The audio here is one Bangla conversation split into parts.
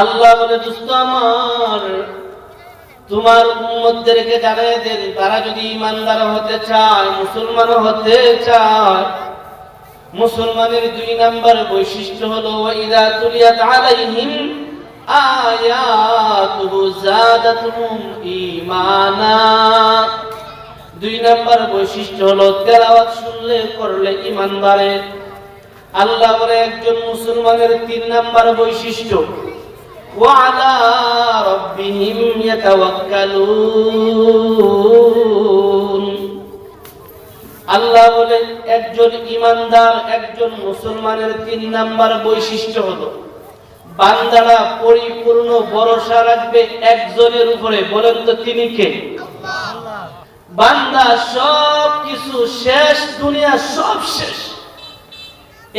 আল্লাহ বলে, দোস্ত আমার, তোমার উম্মতদেরকে জানিয়ে দেন, তারা যদি ঈমানদার হতে চায়, মুসলমান হতে চায়, মুসলমানের ২ নাম্বার বৈশিষ্ট্য হলো ওয়াইদা তুলিয়াত আলাইহিম আয়াতুহু যাদাতুহুম ঈমানা। ২ নাম্বার বৈশিষ্ট্য হলো তেলাওয়াত শুনলে করলে ঈমান বাড়ে। আল্লাহ বলে একজন মুসলমানের ৩ নাম্বার বৈশিষ্ট্য ওয়ালা রাব্বিহিম ইয়াতাওয়াক্কালুন। আল্লাহ বলে একজন ঈমানদার, একজন মুসলমানের ৩ নাম্বার বৈশিষ্ট্য হলো বান্দারা পরিপূর্ণ ভরসা রাখবে একজনের উপরে। বলেন তো তিনি কে? আল্লাহ। বান্দা সব কিছু শেষ, দুনিয়া সব শেষ,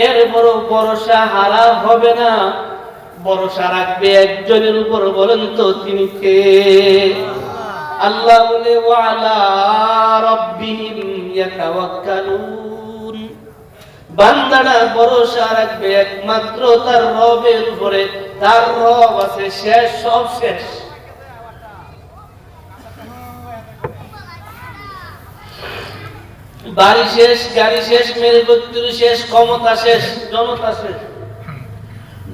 এরপরও ভরসা হারা হবে না, ভরসা রাখবে একজনের উপর। বলেন তো তিনি কে? আল্লাহ বলে ওয়ালা রাব্বিহিম ইয়াতাওয়াক্কালুন। বান্দারা ভরসা রাখবে একমাত্র তার রবের উপরে। তার রব আছে শেষ, সব শেষ। বাড়ি শেষ, গাড়ি শেষ, মেরুবত্তর শেষ, ক্ষমতা শেষ, জনতা শেষ,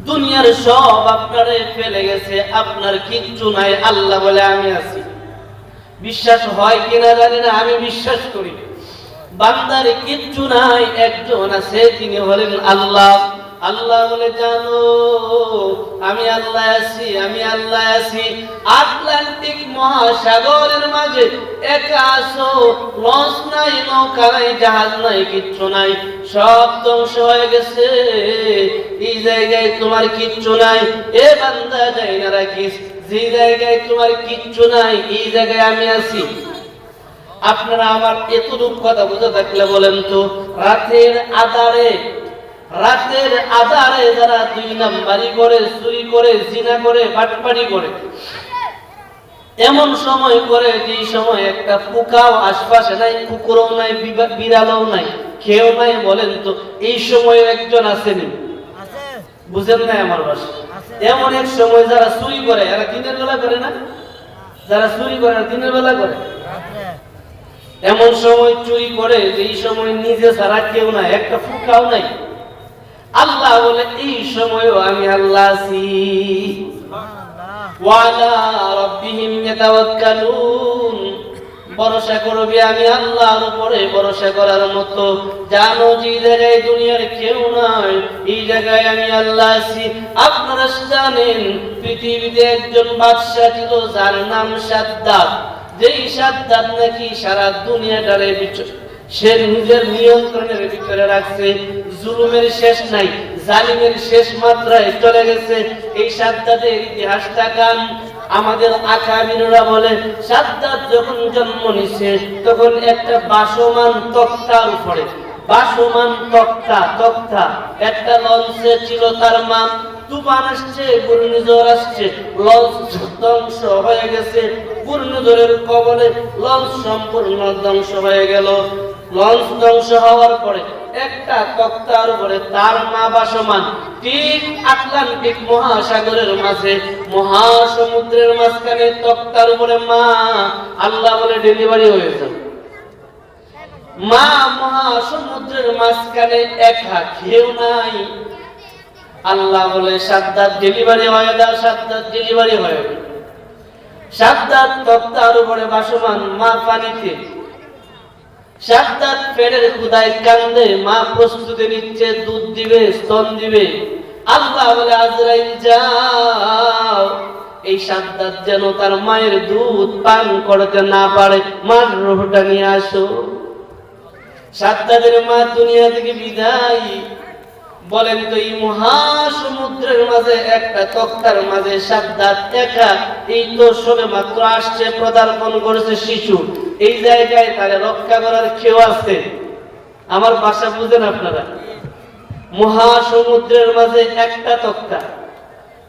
দুনিয়ার সব আপনারে ফেলে গেছে, আপনার কিচ্ছু নাই। আল্লাহ বলে আমি আছি। বিশ্বাস হয় কিনা জানি না, আমি বিশ্বাস করি বান্দার কিচ্ছু নাই, একজন আছে, তিনি হলেন আল্লাহ। আল্লাহ বলে জানো আমি আল্লাহ আছি, আমি আল্লাহ আছি। আটলান্টিক মহাসাগরের মাঝে একা আছো, লঞ্চ নাই, নৌকা নাই, জাহাজ নাই, কিচ্ছু নাই, সব ধ্বংস হয়ে গেছে। এই জায়গায় তোমার কিচ্ছু নাই, এ বান্দা যাই না রাখিস, যে জায়গায় তোমার কিচ্ছু নাই এই জায়গায় আমি আছি। আপনারা আমার এতটুকু কথা বুঝে থাকলে বলেন তো, রাতের আধারে যারা ২ নাম্বারি করে, চুরি করে, জিনা করে, বাটপাড়ি করে, এমন সময় করে যে সময় একটা পোকাও আশপাশে নাই, কুকুরও নাই, বিড়ালও নাই, খেয়েও নাই, বলেন তো এই সময় একজন আসেনি? বুঝেন নাই আমার ভাষা? এমন এক সময় যারা চুরি করে, এরা দিনের বেলা করে না, যারা চুরি করে দিনের বেলা করে, এমন সময় চুরি করে যে সময় নিজে ছাড়া কেউ নাই, একটা ফুকাও নাই। আল্লাহ বলে এই সময়ও আমি আল্লাহ আছি। ওয়ালা রাব্বিহিম ইয়াতাওয়াক্কালুন। ভরসা করবে আমি আল্লাহর উপরে, ভরসা করার মতো। জানো যে জায়গায় দুনিয়ার কেউ নাই, এই জায়গায় আমি আল্লাহ আছি। আপনারা জানেন পৃথিবীতে একজন বাদশা ছিল, যার নাম সাদ্দাত। যেই সাদ্দাত নাকি সারা দুনিয়াটারে সে নিজের নিয়ন্ত্রণের ভিতরে রাখছে। জুলুমের শেষ নাই, জালিমের শেষ মাত্রায় চলে গেছে। এই সাদ্দাতের ইতিহাসটা কান আমাদের আকাবিররা বলে, সাদ্দাত যখন জন্ম নিছে তখন একটা বাসমান তক্তার উপরে, বাসমান তক্তা একটা লঞ্চে ছিল তার মা। তুফান আসছে, ঘূর্ণিঝড় আসছে, লঞ্চ ধ্বংস হয়ে গেছে। ঘূর্ণিঝড়ের কবলে লঞ্চ সম্পূর্ণ ধ্বংস হয়ে গেল। লঞ্চ ধ্বংস হওয়ার পরে একটা তক্তার উপরে তার মা বাসমান। ঠিক আটলান্টিক মহাসাগরের মাঝে, মহাসমুদ্রের মাঝখানে তক্তার উপরে মা। আল্লাহ বলে ডেলিভারি হয়েছে। মা মহাসমুদ্রের মাঝখানে একা, কেউ নাই। আল্লাহ বলে সাদ্দাত ডেলিভারি হয়ে দাও, সাদ্দাত ডেলিভারি হয়ে গেল। সাদ্দাত তক্তার উপরে বাসমান, মা পানিতে। সাদ্দাত পেটের ক্ষুধায় কান্দে, মা প্রস্তুতি নিচ্ছে, দুধ দিবে, স্তন দিবে। আল্লাহ বলে আজরাইল যাও, এই সাদ্দাত যেন তার মায়ের দুধ পান করতে না পারে, মার রূহটা নিয়ে আসো। সাদ্দাতের মা দুনিয়া থেকে বিদায়। বলেন তো এই মহাসমুদ্রের মাঝে একটা তক্তার মাঝে সাদ্দাত একা। এই তো সবে মাত্র আসছে, পদার্পণ করেছে শিশু। এই জায়গায় তাকে রক্ষা করার কেউ আছে? আমার ভাষা বুঝেন আপনারা? মহাসমুদ্রের মাঝে একটা তক্তা,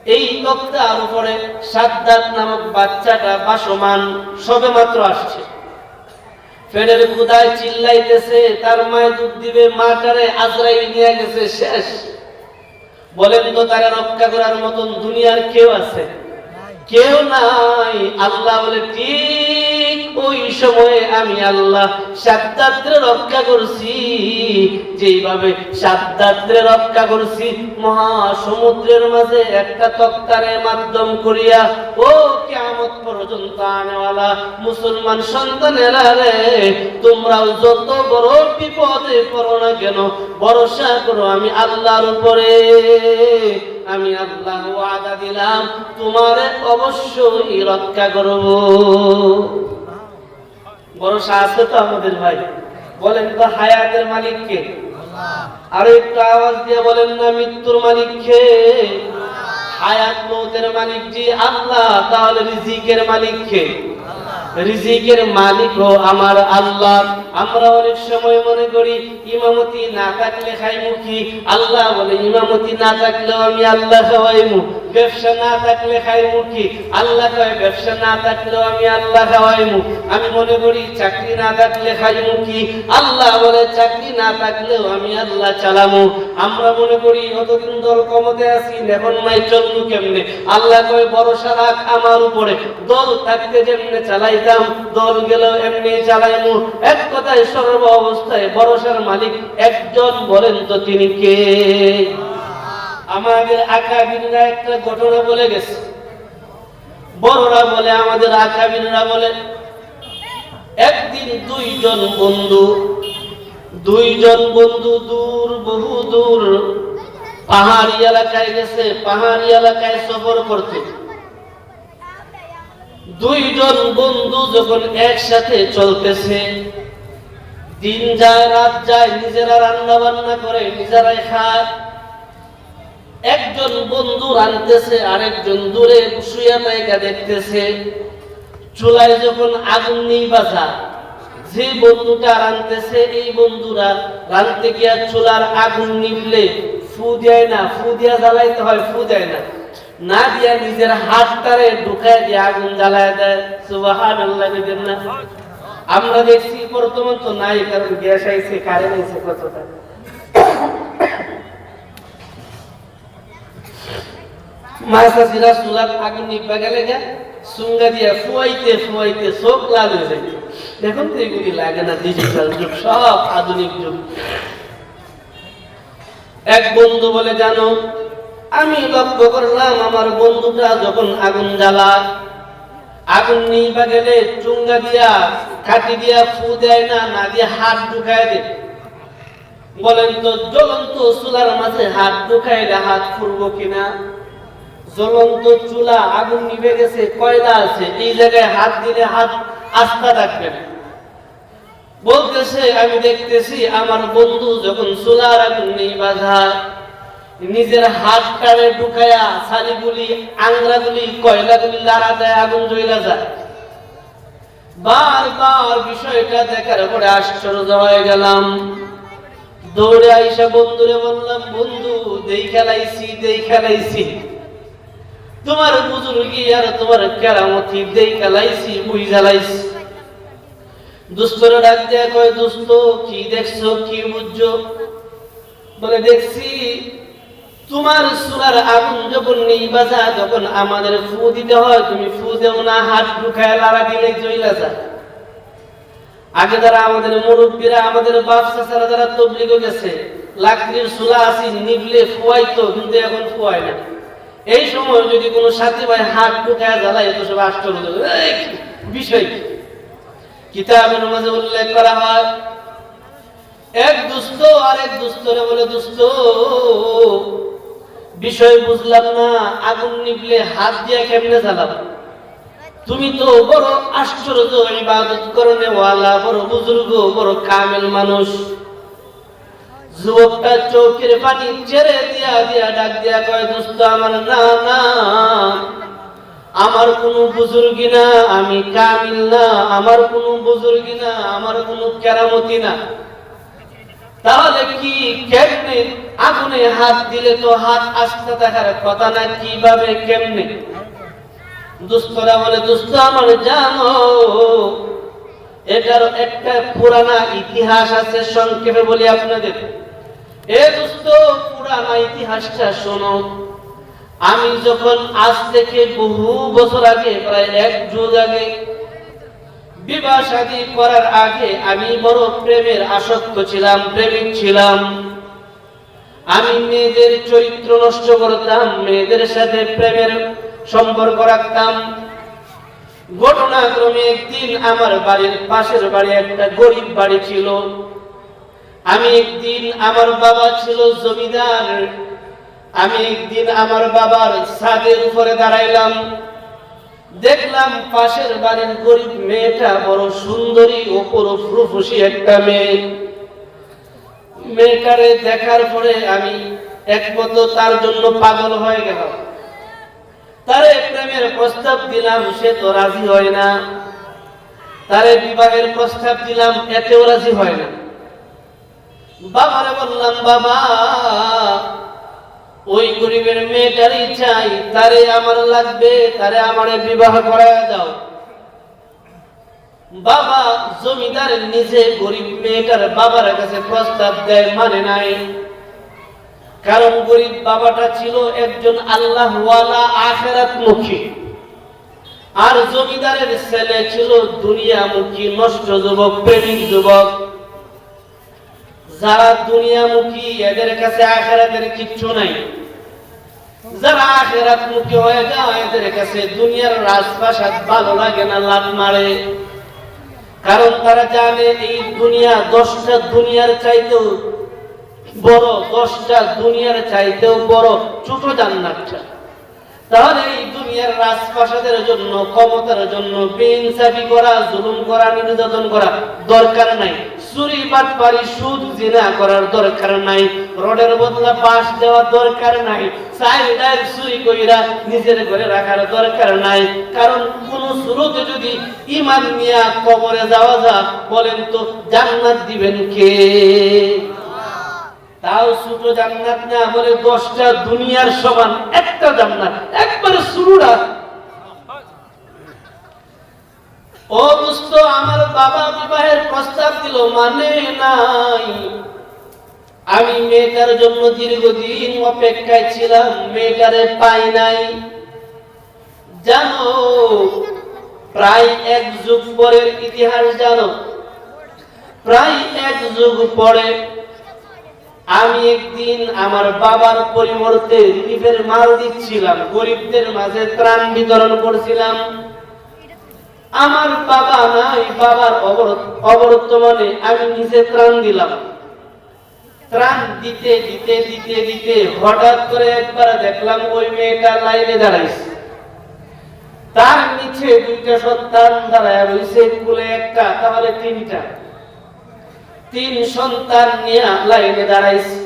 এই তক্তার উপরে সাদ্দাত নামক বাচ্চাটা বাসমান, সবে মাত্র আসছে। পেটের ক্ষুধায় চিল্লাইতেছে, তার মায়ে দুধ দিবে, মাটারে আজরাইল নিয়ে গেছে, শেষ। বলেন তো তারা রক্ষা করার মতন দুনিয়ার কেউ আছে? কেউ নাই। আল্লাহ বলে ঠিক ওই সময়ে আমি আল্লাহ সাদ্দাতরে রক্ষা করছি, যেইভাবে সাদ্দাতরে রক্ষা করছি মহাসমুদ্রের মাঝে একটা তক্তারে মাধ্যম করিয়া ও কিয়ামত পর্যন্ত আনেওয়ালা মুসলমান সন্তানেরা রে, তোমরাও যত বড় বিপদে পড়ো না কেন ভরসা করো আমি আল্লাহর উপরে। আমি আল্লাহ ওয়াদা দিলাম তোমারে অবশ্যই রক্ষা করব। ভরসা আছে তো আমাদের ভাই? বলেন তো হায়াতের মালিক কে? আর একটু আওয়াজ দিয়ে বলেন না মৃত্যুর মালিক কে? হায়াত মৌতের মালিক জি আল্লাহ। তাহলে রিজিকের মালিক কে? রিজিকের মালিকও আমার আল্লাহ। আমরা অনেক সময় মনে করি ইমামতি না থাকলে খাইমু কি? আল্লাহ বলে ইমামতি না থাকলেও আমি আল্লাহ খাওয়াইমু। ব্যবসা না থাকলে খাইমু কি? আল্লাহ কয় ব্যবসা না থাকলেও আমি আল্লাহ খাওয়াইমু। আমি মনে করি চাকরি না থাকলে খাইমু কি? আল্লাহ বলে চাকরি না থাকলেও আমি আল্লাহ চালামু। আমরা মনে করি অতদিন দল ক্ষমতায় আছি এখন নাই চলবো কেমনে? আল্লাহ কয় ভরসা রাখ আমার উপরে, দল থাকতে যেমনে চালাইতাম দল গেলেও এমনি চালাইমু। এক কথায় সর্ব অবস্থায় ভরসার মালিক একজন, বলেন তো তিনি কে? আমাদের আকাবিররা একটা ঘটনা বলে গেছে। বড়রা বলে, আমাদের আকাবিররা বলে, একদিন দুইজন বন্ধু দূর বহু দূর পাহাড়ি এলাকায় গেছে, পাহাড়ি এলাকায় সফর করতে। দুইজন বন্ধু যখন একসাথে চলতেছে, দিন যায় রাত যায়, নিজেরা রান্না বান্না করে নিজেরাই খায়। একজন বন্ধু রাঁধতেছে, আরেকজন দূরে শুয়ে তাইকা দেখতেছে। চুলায় যখন আগুন নিবাসা, যে বন্ধুটা রাঁধতেছে এই বন্ধুরা রাঁধতে গিয়া চুলার আগুন নিভলে ফু দেয় না, ফু দিয়া জ্বালাইতে হয়, ফু দেয় না, না দিয়া নিজের হাতটারে ঢুকায় দিয়ে আগুন জ্বালায় দেয়। সুবহানাল্লাহ বলেন না? আমরা দেখছি বর্তমান তো নাই, কারণ গ্যাস আইছে, কারেন্ট আইছে কতটা। মাসাসিরা চুলার আগুন নিভা গেলে সুঙ্গা দিয়া ফুয়াইতে চোখ লাল হয়ে যায়। এখন তো এগুলি লাগে না, ডিজিটাল যুগ, সব আধুনিক যুগ। এক বন্ধু বলে, জানো আমি লক্ষ্য করলাম আমার বন্ধুটা যখন আগুন জ্বালায়, আগুন নিভা গেলে চুঙ্গা দিয়া কাঠি দিয়া ফু দেয় না, না দিয়ে হাত ঢুকায় দেয়। বলেন তো জ্বলন্ত চুলার মাঝে হাত ঢুকাইলে হাত ফুরবো কিনা? জ্বলন্ত চুলা, আগুন নিভে গেছে, কয়লা আছে, এই জায়গায় হাত দিলে হাত আস্থা থাকবে না। বলতেছে আমি দেখতেছি আমার বন্ধু যখন চুলার আগুন নিভা যায়, নিজের হাত কাড়ে ঢুকায়া ছালিগুলি আংরাগুলি কয়লাগুলি লাড়া দেয়, আগুন জ্বলা যায়। বারবার বিষয়টা দেখার পরে আশ্চর্য হয়ে গেলাম। দৌড়ে আইসা বন্ধুরে বললাম, বন্ধু দেখা লাইছি তোমার বুজুর্গি আর তোমার কেরামতি দেখা লাইছি, বুঝা লাইছি। দুস্তরে ডাক দেয়া কয়, দোস্ত কি দেখছো, কি বুঝছো? বলে দেখছি তোমার চুলার আগুন যখন নিভা যায়, যখন আমাদের ফু দিতে হয় তুমি ফু দেও না, হাত ঢুকায় লাড়া দিলে জ্বলা যায়। আগে যারা আমাদের মুরব্বীরা, আমাদের বাপ চাচারা যারা তবলিগে গেছে, লাকড়ির চুলা আছে, নিভলে ফুয়াইতো, কিন্তু এখন ফুয়ায় না। এই সময় যদি কোনো সাথী ভাই হাত ঢুকায় জ্বালায়, তো সব আশ্চর্য বিষয়। কিতাবের মাঝে উল্লেখ করা হয়, এক দুস্থ আরেক দুস্থরে বলে, দুস্থ বিষয় বুঝলাম না, আগুন নিভলে হাত দিয়ে কেমনে জ্বালাবো? তুমি তো বড় আশ্চর্য ইবাদত করনে ওয়ালা, বড় বুজুর্গ, বড় কামেল মানুষ। যুবকটা চৌকির পানি ছেড়ে দিয়া ডাক দিয়া কয়, দোস্ত আমার না, আমার কোনো বুজুর্গি না, আমি কামিল না, আমার কোনো বুজুর্গি না, আমার কোনো কেরামতি না। তাহলে কি কেমনে আগুনে হাত দিলে তো হাত আস্তে থাকার কথা না, কিভাবে কেমনে? দুস্তরা বলে, দোস্ত আমার জানো এটার একটা পুরানা ইতিহাস আছে, সংক্ষেপে বলি আপনাদের। এ দোস্ত, পুরানা ইতিহাসটা শোনো। আমি যখন আজ থেকে বহু বছর আগে, প্রায় 1 যুগ আগে, বিবাহ শাদী করার আগে আমি বড় প্রেমের আসক্ত ছিলাম, প্রেমিক ছিলাম। আমি মেয়েদের চরিত্র নষ্ট করতাম, মেয়েদের সাথে প্রেমের সম্পর্ক রাখতাম। ঘটনাক্রমে একদিন আমার বাড়ির পাশের বাড়ি একটা গরিব বাড়ি ছিল। আমি একদিন, আমার বাবা ছিল জমিদার, আমি একদিন আমার বাবার ছাদের উপরে দাঁড়াইলাম। দেখলাম পাশের বাড়ির গরিব মেয়েটা বড় সুন্দরী, অপরূপ রূপসী একটা মেয়ে। মেয়েটারে দেখার পরে আমি একমত তার জন্য পাগল হয়ে গেলাম। তারে প্রেমের প্রস্তাব দিলাম, সে তো রাজি হয় না। তারে বিবাহের প্রস্তাব দিলাম, এতেও রাজি হয় না। বাবারে বললাম, বাবা, ওই গরিবের মেয়েটারই চাই, তারে আমার লাগবে, তারে আমারে বিবাহ করায় দাও। বাবা জমিদার নিজে গরিব মেয়েটার বাবার কাছে প্রস্তাব দেয়, মানে নাই। কারণ গরিব বাবাটা ছিল একজন আল্লাহওয়ালা, আখিরাতমুখী। আর জমিদারের ছেলে ছিল দুনিয়ামুখী, নষ্ট যুবক, প্রেমিক যুবক। যারা দুনিয়ামুখী এদের কাছে আখিরাতের কিচ্ছু নাই। যারা আখিরাতমুখী হয়ে যায় এদের কাছে দুনিয়ার রাজপ্রাসাদ ভালো লাগে না, লাত মারে। কারণ তারা জানে এই দুনিয়া 10টা দুনিয়ার চাইতেও বড়, 10টা দুনিয়ার চাইতেও বড় ছোট জান্নাতটা। তাহলে এই দুনিয়ার রাজপ্রাসাদের জন্য, ক্ষমতার জন্য বেইনসাফি করা, জুলুম করা, নির্যাতন করা দরকার নাই। চুরি, বাটপারি, সুদ, জিনা করার দরকার নাই। রোডের বদলা বাঁশ দেওয়ার দরকার নাই। চাইল ডাইল চুরি কইরা নিজের ঘরে রাখার দরকার নাই। কারণ কোন সুরতে যদি ঈমান নিয়ে কবরে যাওয়া যায়, বলেন তো জান্নাত দিবেন কে? তাও ছোট জান্নাত না, বলে 10টা দুনিয়ার সমান একটা জান্নাত, একবারে শুরুটা। ও দোস্ত, আমার বাবা বিবাহের প্রস্তাব দিল, মানে নাই। আমি মেয়েটার জন্য দীর্ঘদিন অপেক্ষায় ছিলাম, মেয়েটারে পাই নাই। জানো, প্রায় 1 যুগ পরের ইতিহাস জানো? প্রায় 1 যুগ পরে আমি একদিন আমার বাবার পরিবর্তে রিলিফের মাল দিচ্ছিলাম, গরিবদের মাঝে ত্রাণ বিতরণ করছিলাম। আমার বাবা নাই, বাবার অবর্তমানে আমি নিজে ত্রাণ দিলাম। ত্রাণ দিতে দিতে দিতে দিতে হঠাৎ করে একবার দেখলাম ওই মেয়েটা লাইনে দাঁড়াইছে। তার নিচে 2টা সন্তান দাঁড়ায় রয়েছে, কুলে একটা, তাহলে 3টা। 3 সন্তান নিয়ে লাইনে দাঁড়াইছে।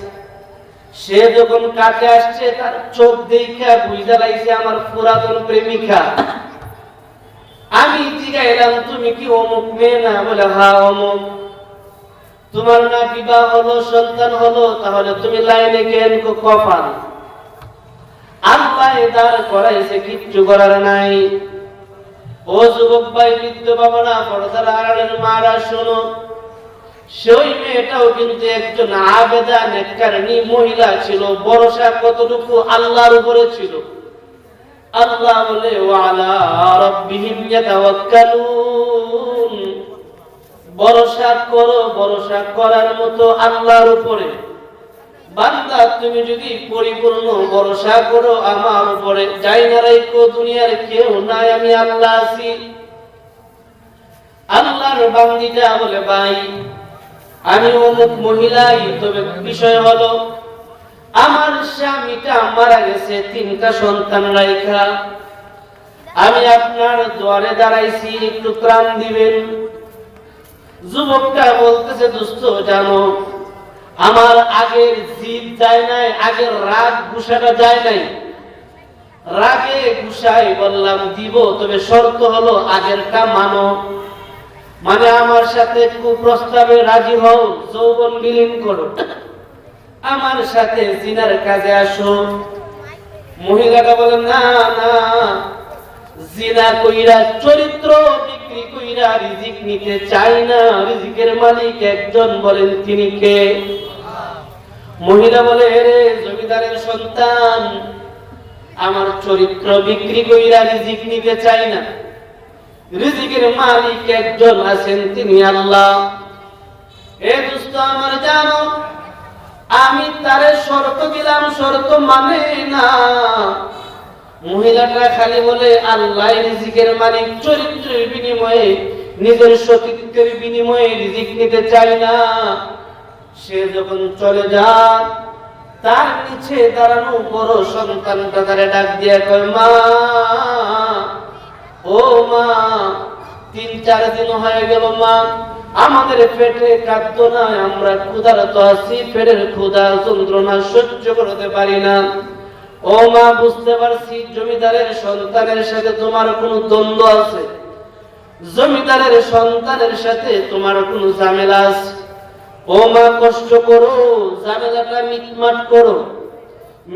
সে যখন কাছে আসছে, তার চোখ দেখা বুঝা লাইছে আমার পুরাতন প্রেমিকা। আমি জিজ্ঞাইলাম, তুমি কি অমুক মেয়ে না? বলে হ্যাঁ অমুক। তোমার না বিবাহ হলো, সন্তান হলো, তাহলে তুমি লাইনে কেন? কপাল আল্লাহ দাঁড় করাইছে, কিচ্ছু করার নাই। ও যুবক ভাই, বৃদ্ধ বাবারা, পর্দার আড়ালের মারা, শোনো, সেই মেয়েটাও কিন্তু একজন আবেদা, নেককারিনী মহিলা ছিল। ভরসা কতটুকু আল্লাহর উপরে ছিল। আল্লাহ বলে, ওয়ালা রাব্বিহিম ইয়াতাওয়াক্কালুন, ভরসা করো, ভরসা করার মতো আল্লাহর উপরে। বান্দা, তুমি যদি পরিপূর্ণ ভরসা করো আমার উপরে, যাই না রাইকো দুনিয়ার কেউ নাই, আমি আল্লাহ আছি। আল্লাহর বান্দিটা বলে, ভাই আমি অমুক মহিলাই, তবে বিষয় হলো আমার স্বামীটা মারা গেছে, 3টা সন্তান রাইখা। আমি আপনার দুয়ারে দাঁড়াইছি, একটু ত্রাণ দিবেন। যুবকটা বলতেছে, দোস্ত জানো, আমার আগের জিদ যায় নাই, আগের রাগ গুসাটা যায় নাই। রাগে গুসাই বললাম দিব, তবে শর্ত হলো আগেরটা মানো। মানে আমার সাথে কুপ্রস্তাবে রাজি হও, যৌবন বিলীন করো, আমার সাথে জিনার কাজে আসো। মহিলাটা বলে, না না, জিনা কইরা, চরিত্র বিক্রি কইরা রিজিক নিতে চাই না। রিজিকের মালিক একজন, বলেন তিনি কে? মহিলা বলে, রে জমিদারের সন্তান, আমার চরিত্র বিক্রি কইরা রিজিক নিতে চাই না। রিজিকের মালিক একজন আছেন, তিনি আল্লাহ। এ দোস্ত আমার, জানো আমি তারে শর্ত দিলাম, শর্ত মানে না। মহিলাটা খালি বলে আল্লাহ রিজিকের মালিক, চরিত্রের বিনিময়ে, নিজের সতীত্বের বিনিময়ে রিজিক নিতে চাই না। সে যখন চলে যায়, তার নিচে দাঁড়ানো বড় সন্তানটা তারে ডাক দিয়ে কয়, মা, ও মা, 3-4 দিন হয়ে গেল মা, আমাদের পেটে খাদ্য নাই, আমরা ক্ষুধার্ত আছি, পেটের ক্ষুধা যন্ত্রণা সহ্য করতে পারি না। ও মা, বুঝতে পারছি জমিদারের সন্তানের সাথে তোমার কোনো দ্বন্দ্ব আছে, জমিদারের সন্তানের সাথে তোমার কোনো ঝামেলা আছে। ও মা, কষ্ট করো, ঝামেলাটা মিটমাট করো,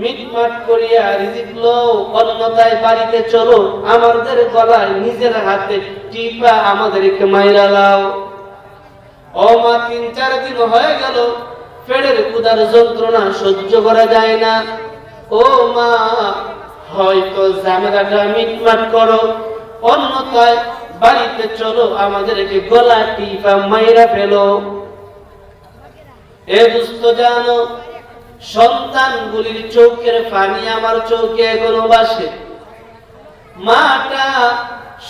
মিটমাট করিয়া রিজিক লও, অন্যথায় বাড়িতে চলো, আমাদের গলায় নিজের হাতে টিপা আমাদেরকে মাইরা লাও। ও মা, 3-4 দিন হয়ে গেল, পেটের ক্ষুধার যন্ত্রণা সহ্য করা যায় না। ও মা, হয়তো ঝামেলাটা মিটমাট করো, অন্যথায় বাড়িতে চলো, আমাদেরকে গলা টিপা মাইরা ফেলো। এ দোস্ত, জানো সন্তানগুলির চোখের পানি আমার চোখে এখনো ভাসে। মাটা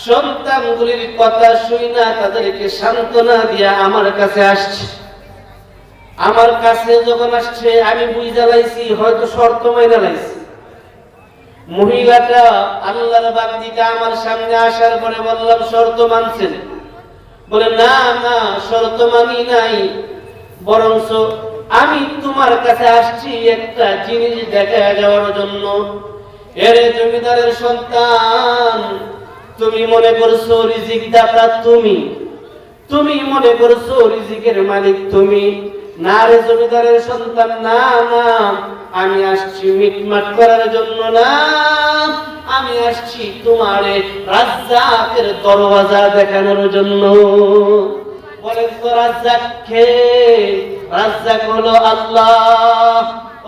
সন্তানগুলির কথা শুই না, তাদেরকে সান্ত্বনা দিয়া আমার কাছে আসছে। আমার কাছে যখন আসছে, আমি বুঝা লাইছি হয়তো শর্ত মাইনা লাইছি। মহিলাটা, আল্লাহর বান্দিটা আমার সামনে আসার পরে বললাম, শর্ত মানছেন? বলে, না না, শর্ত মানি নাই, বরঞ্চ আমি তোমার কাছে আসছি একটা জিনিস দেখা যাওয়ার জন্য। এরে জমিদারের সন্তান, তুমি মনে করছো রিজিক দাতা তুমি, তুমি মনে করছো রিজিকের মালিক তুমি। না রে জমিদারের সন্তান, না না, আমি আসছি মিটমাট করার জন্য না, আমি আসছি তোমারে রাজ্জাকের দরওয়াজা দেখানোর জন্য। বলেন তো রাজ্জাক কে? রাজ্জাক হলো আল্লাহ।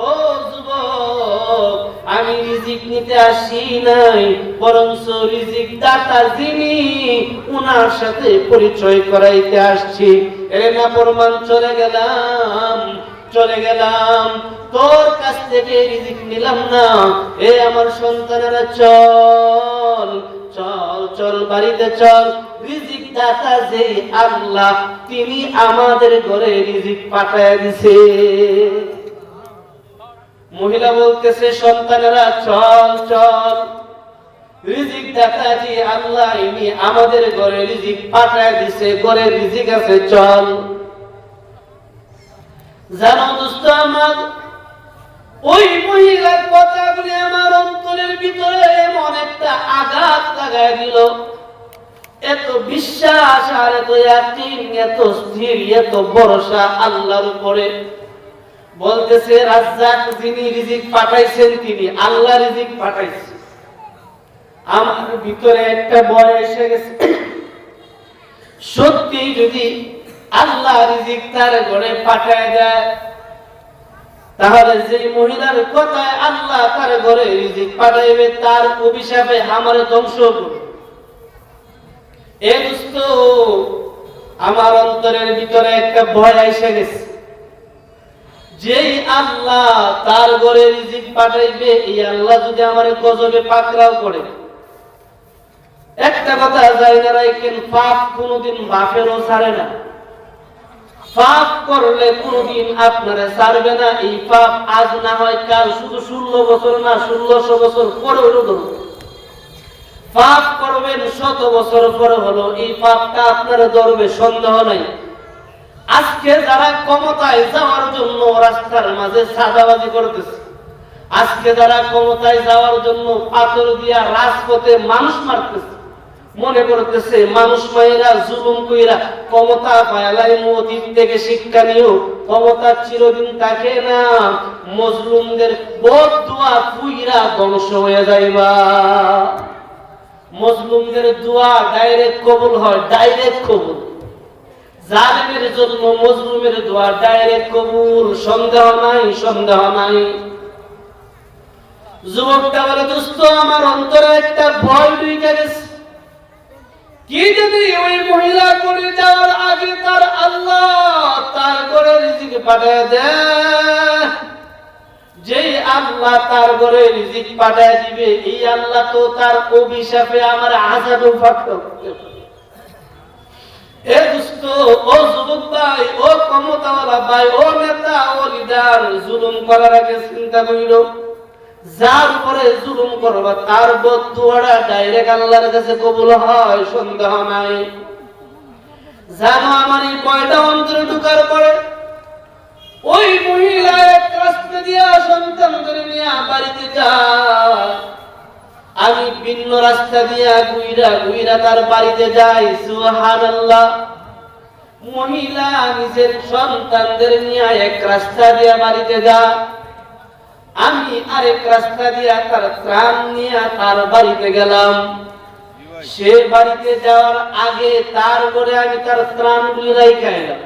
ও যুবক, আমি রিজিক নিতে আসি নাই, বরঞ্চ রিজিক দাতা যিনি, উনার সাথে পরিচয় করাইতে আসছি। এরে নাফরমান, চলে গেলাম, চলে গেলাম, তোর কাছ থেকে রিজিক নিলাম না। এ আমার সন্তানেরা, চল চল চল, বাড়িতে চল। রিজিক দাতা যে আল্লাহ, তিনি আমাদের ঘরে রিজিক পাঠায় দিছে। মহিলা বলতেছে, সন্তানেরা চল চল, রিজিক দাতা যে আল্লাহ, ইনি আমাদের ঘরে রিজিক পাঠায় দিছে, ঘরে রিজিক আছে, চল। জানো দোস্ত আমার, ওই মহিলার কথাগুলি আমার অন্তরের ভিতরে এমন একটা আঘাত লাগায় দিল। এত বিশ্বাস আর এত ইয়াকিন, এত স্থির, এত ভরসা আল্লাহর উপরে। বলতেছে, রাজ্জাক যিনি রিজিক পাঠাইছেন, তিনি আল্লাহ রিজিক পাঠাইছেন। আমার ভিতরে একটা ভয় এসে গেছে, সত্যি যদি আল্লাহ রিজিক তার ঘরে পাঠায় দেয়, তাহলে যে মহিলার কথায় আল্লাহ তার ঘরে রিজিক পাঠাইবে, তার অভিশাপে আমার ধ্বংস করবে। এ দোস্ত, আমার অন্তরের ভিতরে একটা ভয় এসে গেছে, যেই আল্লাহ তার ঘরে রিজিক পাঠাইবে, এই আল্লাহ যদি আমার গজবে পাকড়াও করে। একটা কথা যায় না রাখেন, পাপ কোনদিন বাপেরও ছাড়ে না। পাপ করলে কোনদিন আপনারা ছাড়বে না। এই পাপ আজ না হয় কাল, শুধু 16 বছর না, 1600 বছর পরে হলো ধরুন, পাপ করবেন 100 বছর পরে হলো, এই পাপটা আপনারা ধরবে, সন্দেহ নাই। আজকে যারা ক্ষমতায় যাওয়ার জন্য রাস্তার মাঝে সাদাবাজি করতেছে, আজকে যারা ক্ষমতায় যাওয়ার জন্য পাথর দিয়া রাজপথে মানুষ মারতেছে, মনে করতেছে মানুষ মায়েরা জুলুম কইরা ক্ষমতা পায়ালাই, অতীত থেকে শিক্ষা নিও, ক্ষমতা চিরদিন থাকে না, মজলুমদের বদদুয়া পুইরা ধ্বংস হয়ে যাইবা। মজলুমদের দোয়া ডাইরেক্ট কবুল হয়, ডাইরেক্ট কবুল। জালিমের জন্য মজলুমের দোয়া ডাইরেক্ট কবুল, সন্দেহ নাই, সন্দেহ নাই। যুবকটা বলে, দোস্ত আমার অন্তরে একটা ভয় ঢুকে গেছে, কি যদি ওই মহিলা করে যাওয়ার আগে তার আল্লাহ তার ঘরে রিজিক পাঠায় দেয়, যেই আল্লাহ তার ঘরে রিজিক পাঠায় দিবে এই আল্লাহ তো তার অভিশাপে আমার আযাবও পাঠাবে। এ দোস্ত, ও যুবক ভাই, ও ক্ষমতাওয়ালা ভাই, ও নেতা, ও লিডার, জুলুম করার আগে চিন্তা কইরো, যার উপরে জুলুম করবা তার বদদুয়াটা ডাইরেক্ট আল্লাহর কাছে কবুল হয়, সন্দেহ নাই। জানো আমার এই কয়টা অন্তরে ঢুকার পরে ওই মহিলা এক রাস্তা দিয়া সন্তান ধরে নিয়ে বাড়িতে যায়, আমি ভিন্ন রাস্তা দিয়া ঘুইরা ঘুইরা তার বাড়িতে যাই। সুবহানাল্লাহ। মহিলা নিজের সন্তানদের নিয়ে এক রাস্তা দিয়া বাড়িতে যায়, আমি আরেক রাস্তা দিয়া তার ত্রাণ নিয়ে তার বাড়িতে গেলাম। সে বাড়িতে যাওয়ার আগে তার ঘরে আমি তার ত্রাণগুলি রাইখা এলাম।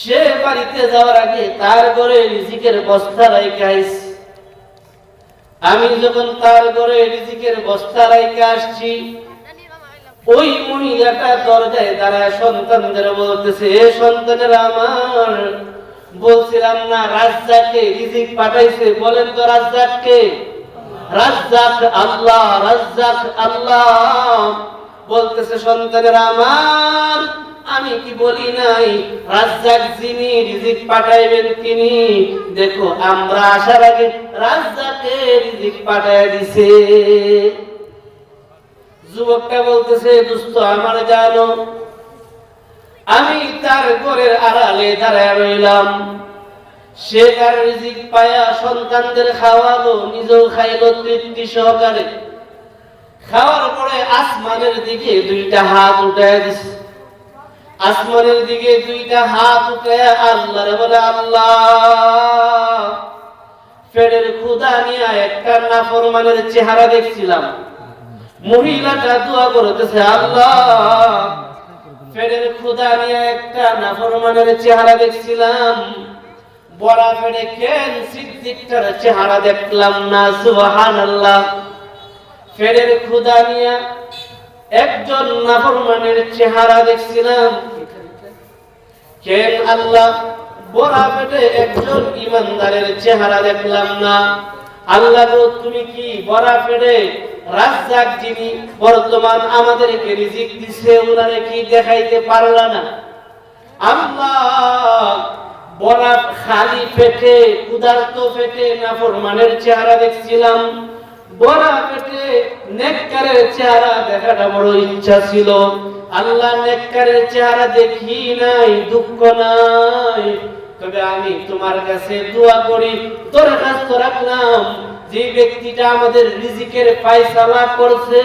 সে বাড়িতে যাওয়ার আগে তার ঘরে রিজিকের বস্তা রাইখা আইছি। আমি যখন তার ঘরে রিজিকের বস্তা রাইখা আসছি, ওই মহিলাটা দরজায় দাঁড়ায় সন্তানদের বলতেছে, এ সন্তানেরা আমার, বলছিলাম না রাজ্জাককে রিজিক পাঠাইছে, বলেন তো রাজ্জাককে? রাজ্জাক আল্লাহ, রাজ্জাক আল্লাহ। বলতেছে সন্তানেরা আমার, আমি কি বলি নাই রাজ্জাক যিনি রিজিক পাঠাইবেন তিনি? দেখো আমরা আসার আগে রাজ্জাকে রিজিক পাঠায় দিছে। যুবকটা বলতেছে, দোস্ত আমার জানো, আমি তার ঘরের আড়ালে দাঁড়ায় রইলাম, সে তার রিজিক পায়া সন্তানদের খাওয়ালো, নিজেও খাইলো তৃপ্তি সহকারে। খাওয়ার পরে আসমানের দিকে দুইটা হাত উঠায় দিছে, আসমানের দিকে দুইটা হাত উঠায় আল্লাহরে বলে, আল্লাহ পেটের ক্ষুধা নিয়ে একটা নাফরমানের চেহারা দেখছিলাম। মহিলাটা দোয়া করতেছে, আল্লাহ পেটের ক্ষুধা নিয়ে একটা নাফরমানের চেহারা দেখছিলাম, বড়া পেটে কেন সিদ্দিকটার চেহারা দেখলাম না? সুবহানাল্লাহ। পেটের ক্ষুধা নিয়ে একজন নাফরমানের চেহারা দেখছিলাম, কেন আল্লাহ বড়া পেটে একজন ইমানদারের চেহারা দেখলাম না? আল্লাহ গো, তুমি কি বড়া পেটে রাজ্জাক যিনি বর্তমান আমাদেরকে রিজিক দিছে ওনারে কি দেখাইতে পারলা না? আল্লাহ বড়া খালি পেটে ক্ষুধার্ত পেটে নাফরমানের চেহারা দেখছিলাম, বড়া পেটে নেককারের চেহারা দেখাটা বড় ইচ্ছা ছিল। আল্লাহ নেককারের চেহারা দেখি নাই, দুঃখ নাই, তবে আমি তোমার কাছে দোয়া করি, দরখাস্ত রাখলাম, যে ব্যক্তিটা আমাদের রিজিকের ফয়সালা করছে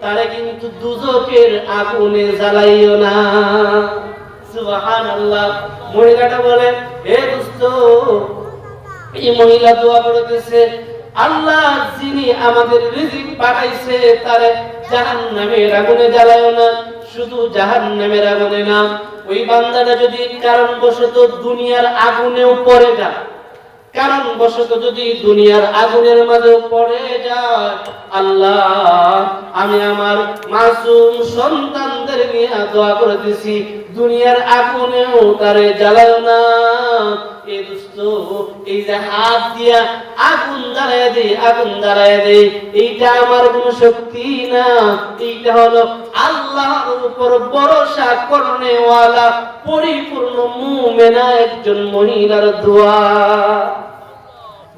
তারে কিন্তু দুজকের আগুনে জ্বালাইও না। সুবহানাল্লাহ। মহিলাটা বলে, হে দোস্ত, এই মহিলা দোয়া করতেছে, আল্লাহ যিনি আমাদের রিজিক পাঠাইছে তারে জাহান্নামের আগুনে জ্বালাইও না। শুধু জাহান্নামের আগুনে না, ওই বান্দাটা যদি কারণবশত দুনিয়ার আগুনেও পড়ে যায়, কারণবশত যদি দুনিয়ার আগুনের মাঝে পড়ে যায়, আল্লাহ আমি আমার মাসুম সন্তানদের নিয়ে দোয়া করে দিছি, দুনিয়ার আগুনেও তারে জ্বালায় না। এই দোস্ত, এই যে হাত দিয়া আগুন জ্বালায় দেই, আগুন জ্বালায় দেই, এইটা আমার কোনো শক্তি না, এইটা হলো আল্লাহর উপর ভরসা করনেওয়ালা পরিপূর্ণ মুমিনা একজন মহিলার দোয়া।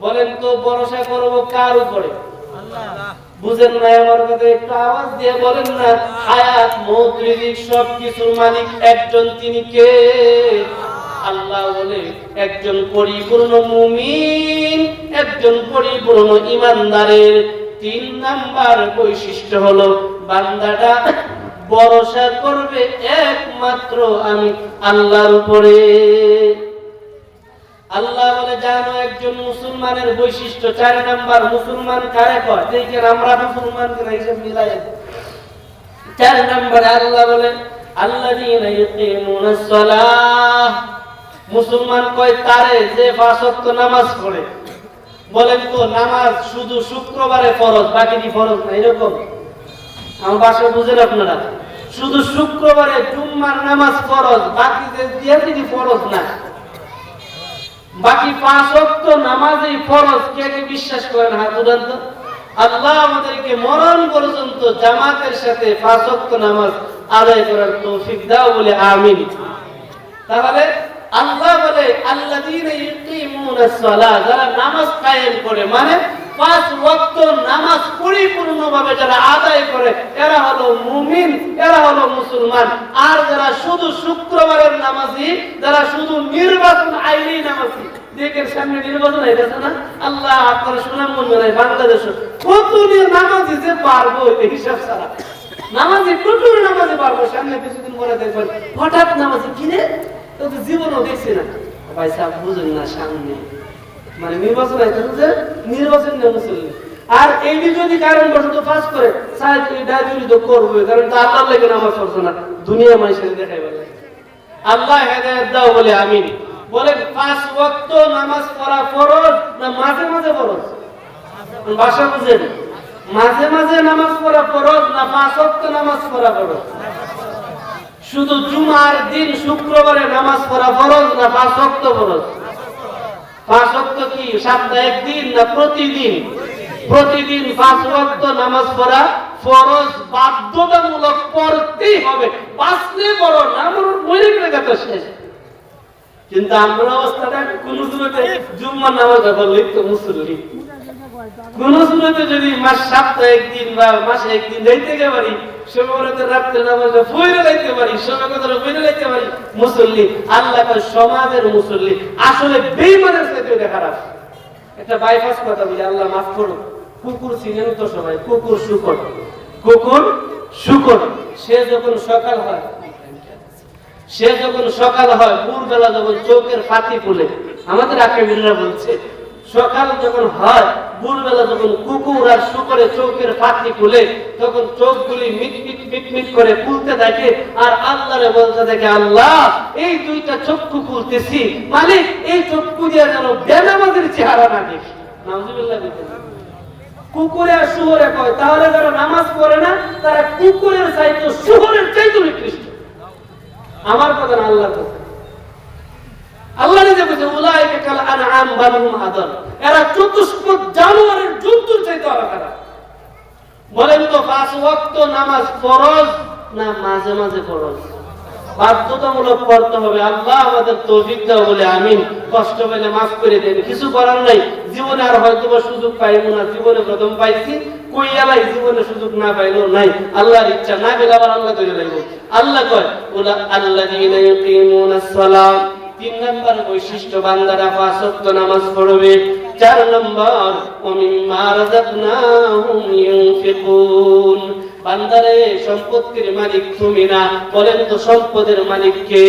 বলেন তো ভরসা করব কার উপরে? আল্লাহ। বুঝেন না আমার কথা? একটু আওয়াজ দিয়ে বলেন না। হায়াত মওত রিজিক সবকিছুর মালিক একজন, তিনি কে? আল্লাহ। বলে একজন পরিপূর্ণ মুমিন, একজন পরিপূর্ণ ইমানদারের 3 নাম্বার বৈশিষ্ট্য হলো বান্দাটা ভরসা করবে একমাত্র আমি আল্লাহর উপরে। আল্লাহ বলে, জানো একজন মুসলমানের বৈশিষ্ট্য 4 নাম্বার, মুসলমান কারে কয়? দেখেন আমরা মুসলমান কিনা হিসেব মিলাই। 4 নাম্বারে আল্লাহ বলে, আল্লাযীনা ইউকিমুনাস সালাহ, মুসলমান কয় তারে যে পাঁচ ওয়াক্ত নামাজ পড়ে। বলেন তো নামাজ শুধু শুক্রবারে ফরজ, বাকি কি ফরজ না? এরকম আমার ভাষা বুঝেন আপনারা? শুধু শুক্রবারে জুম্মার নামাজ ফরজ, বাকি যে ফরজ না। বাকি পাঁচ ওয়াক্ত নামাজই ফরজ। কে কে বিশ্বাস করেন হাত উঠান তো। আল্লাহ আমাদেরকে মরণ পর্যন্ত জামাতের সাথে পাঁচ ওয়াক্ত নামাজ আদায় করার তৌফিক দাও বলে আমিন। তাহলে আল্লাহ বলে আল্লাযীনা ইউকিমুনাস সালাহ, যারা নামাজ কায়েম করে, মানে পাঁচ ওয়াক্ত নামাজ পরিপূর্ণভাবে যারা আদায় করে, এরা হলো মুমিন, এরা হলো মুসলমান। আর যারা শুধু শুক্রবারের নামাজি, যারা শুধু নির্বাচন আইলেই নামাজি, দেখেন সামনে নির্বাচন হইতেছে না, আল্লাহ আপনারা সুনাম মনে নাই বাংলাদেশে কত নামাজি যে পারবো এই হিসাব ছাড়া। নামাজি প্রচুর নামাজি পারবো, সামনে কিছুদিন পরে দেখবেন হঠাৎ নামাজি কিনে তো জীবনও দেখছি না। ভাই সাহেব বুঝুন না, সামনে মানে নির্বাচন হইতেছে, নির্বাচন মুসলিম। আর এই যদি কারণ বশত পাস করে ডায়াবেটিস তো করবে, কারণ তা আল্লাহর লাগে নামাজ পড়ছে না, দুনিয়া মানুষের দেখাই বলে। আল্লাহ হেদায়েত দাও বলে আমিন। বলে পাঁচ ওয়াক্ত নামাজ পড়া ফরজ না মাঝে মাঝে ফরজ? ভাষা বুঝেন? মাঝে মাঝে নামাজ পড়া ফরজ না পাঁচ ওয়াক্ত নামাজ পড়া ফরজ? শুধু জুমার দিন শুক্রবারে নামাজ পড়া ফরজ না পাঁচ ওয়াক্ত ফরজ? পাঁচ ওয়াক্ত কি সপ্তাহে একদিন না প্রতিদিন? প্রতিদিন পাঁচ ওয়াক্ত নামাজ পড়া ফরজ, বাধ্যতামূলক পড়তেই হবে। বাঁচলে বড় না মরে গেলে কথা শেষ। কিন্তু আমরা অবস্থাটা কোন সুরতে জুম্মার নামাজ পড়লেই তো মুসল্লি, কোন সুরতে যদি মাস সপ্তাহে একদিন বা মাসে একদিন যাইতে গেতে পারি, সবে রাত্রে নামাজ পড়ে যাইতে পারি, সবে কথা পড়ে যাইতে পারি, মুসল্লি। আল্লাহ কয় সমাজের মুসল্লি। আসলে বেঈমানের চাইতে এটা খারাপ। একটা বাইপাস কথা বলি, আল্লাহ মাফ করুন। কুকুর চিনেন তো সবাই, কুকুর শুকর, কুকুর শুকর। সে যখন সকাল হয়, ভোরবেলা যখন চোখের ফাঁকি খুলে, আমাদের আকিবিররা বলছে সকাল যখন হয়, ভোরবেলা যখন কুকুর আর শুকরে চোখের ফাঁকি খুলে, তখন চোখগুলি মিটমিট মিটমিট করে খুলতে থাকে আর আল্লাহরে বলতে থাকে, আল্লাহ এই দুইটা চক্ষু খুলতেছি, মালিক এই চক্ষু দিয়ে যেন বেনামাজের চেহারা না দেখি। নাউজুবিল্লাহ। কুকুরে আর শুয়োরে কয়, তাহলে যারা নামাজ পড়ে না তারা কুকুরের চাইতে শুয়োরের চাইতে নিকৃষ্ট। আমার কথা না, আল্লাহর কথা। আল্লাহ নিজে বলেছে উলাইকা কাল আনআম বাল হুম আদাল, এরা চতুষ্পদ জানোয়ারের জন্তুর চাইতে আলাদা খারাপ। বলেন তো পাঁচ ওয়াক্ত নামাজ ফরজ না মাঝে মাঝে ফরজ? বাধ্যতামূলক পড়তে হবে। আল্লাহ আমাদের তৌফিক দাও বলে আমিন। কষ্ট পেলে মাফ করে দেন, কিছু করার নাই। জীবনে আর হয়তো সুযোগ পাইবো না, জীবনে প্রথম পাইছি, কই আলাই জীবনে সুযোগ না পাইলেও নাই, আল্লাহর ইচ্ছা না পেলে আবার আল্লাহ করে লাগবে। আল্লাহ কয় উলা আল্লাযীনা ইউকিমুনাস সালাহ, তিন নম্বর বৈশিষ্ট্য বান্দারা পাঁচ ওয়াক্ত নামাজ পড়বে। চার নম্বর ওয়া মিম্মা রাযাকনাহুম ইউনফিকুন, বান্দারে সম্পদের মালিক তুমি না, বলেন তো সম্পদের মালিক কে?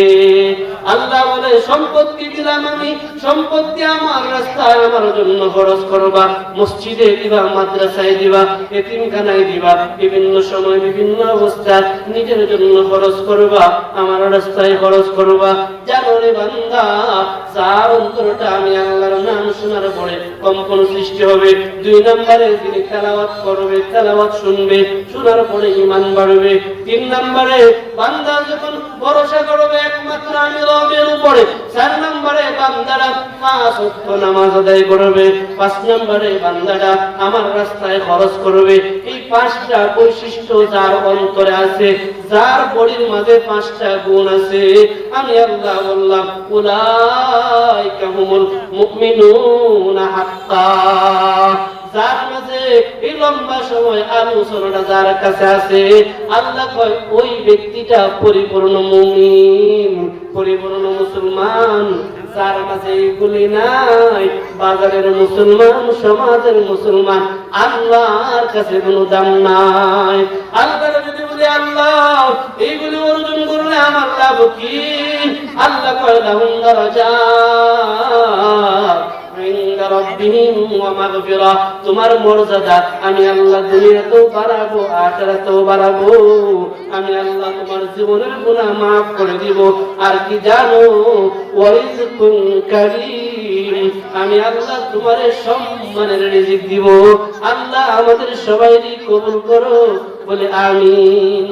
আল্লাহ বলে সম্পত্তি দিলাম আমি, সম্পত্তি আমার রাস্তায় আমার জন্য খরচ করবা, মসজিদে দিবা, মাদ্রাসায় দিবা, এতিমখানায় দিবা, বিভিন্ন সময় বিভিন্ন অবস্থায় নিজের জন্য খরচ করবা, আমার রাস্তায় খরচ করবা। জানো রে বান্দা, যার অন্তরটা আমি আল্লাহর নাম শোনার পরে কম্পন সৃষ্টি হবে। দুই নম্বরে যিনি তেলাওয়াত করবে, তেলাওয়াত শুনবে, শোনার পরে ঈমান বাড়বে। তিন নম্বরে বান্দা যখন ভরসা করবে একমাত্র আমি রবের উপরে। চার নম্বরে বান্দারা পাঁচ ওয়াক্ত নামাজ আদায় করবে। পাঁচ নম্বরে বান্দারা আমার রাস্তায় খরচ করবে। এই পাঁচটা বৈশিষ্ট্য যার অন্তরে আছে, যার বডির মাঝে পাঁচটা গুণ আছে, আমি আল্লাহ বললাম উলাইকা হুমুল মুমিনুনা হাক্কা। যার মাঝে এই লম্বা সময় আলোচনাটা যার কাছে আছে, আল্লাহ কয় ওই ব্যক্তিটা পরিপূর্ণ মুমিন, পরিপূর্ণ মুসলমান। যার মাঝে এইগুলি নাই, বাজারের মুসলমান, সমাজের মুসলমান, আল্লাহর কাছে কোনো দাম নাই। আল্লাহ যদি বলি আল্লাহ এইগুলি অর্জন করলে আমার লাভ কি? আল্লাহ কয় লাহুম দারাজাত ইনদা রাব্বিহিম ওয়া মাগফিরা, তোমার মর্যাদা আমি আল্লাহ দুনিয়াতেও বাড়াবো আখিরাতেও বাড়াবো। আমি আল্লাহ তোমার জীবনের গুনাহ মাফ করে দিব। আর কি জানো, ওয়া রিজকুন কারীম, আমি আল্লাহ তোমার সম্মানের রিজিক দিব। আল্লাহ আমাদের সবাইকে কবুল করো, বলে আমিন।